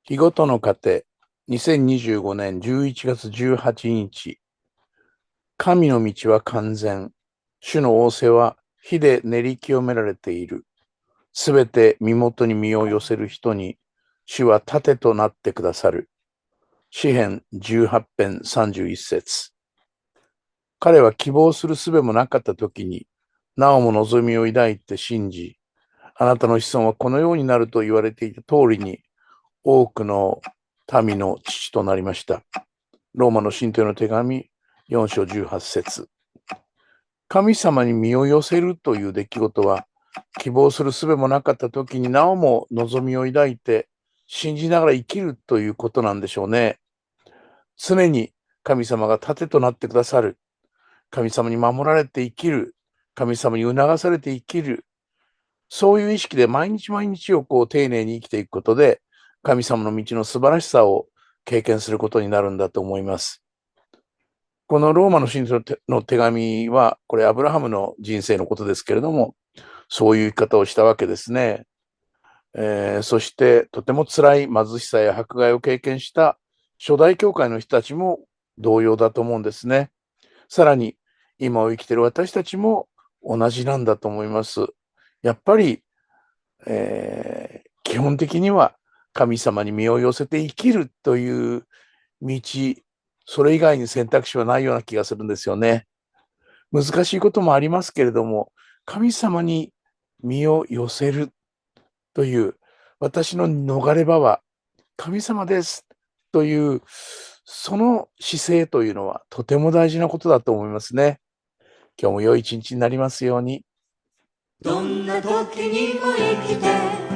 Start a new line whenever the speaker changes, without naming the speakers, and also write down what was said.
日ごとの糧、2025年11月18日、神の道は完全、主の仰せは火で練り清められている。すべて身元に身を寄せる人に、主は盾となってくださる。詩編18編31節。彼は希望する術もなかった時に、なおも望みを抱いて信じ、あなたの子孫はこのようになると言われていた通りに、多くの民の父となりました。ローマの信徒への手紙4章18節。神様に身を寄せるという出来事は、希望する術もなかった時になおも望みを抱いて信じながら生きるということなんでしょうね。常に神様が盾となってくださる。神様に守られて生きる。神様に促されて生きる。そういう意識で毎日毎日を丁寧に生きていくことで、神様の道の素晴らしさを経験することになるんだと思います。このローマの信徒の手紙は、これアブラハムの人生のことですけれども、そういう生き方をしたわけですね。そしてとても辛い貧しさや迫害を経験した初代教会の人たちも同様だと思うんですね。さらに今を生きている私たちも同じなんだと思います。やっぱり、基本的には神様に身を寄せて生きるという道、それ以外に選択肢はないような気がするんですよね。難しいこともありますけれども、神様に身を寄せるという、私の逃れ場は神様ですという、その姿勢というのはとても大事なことだと思いますね。今日も良い一日になりますように。
どんな時にも生きて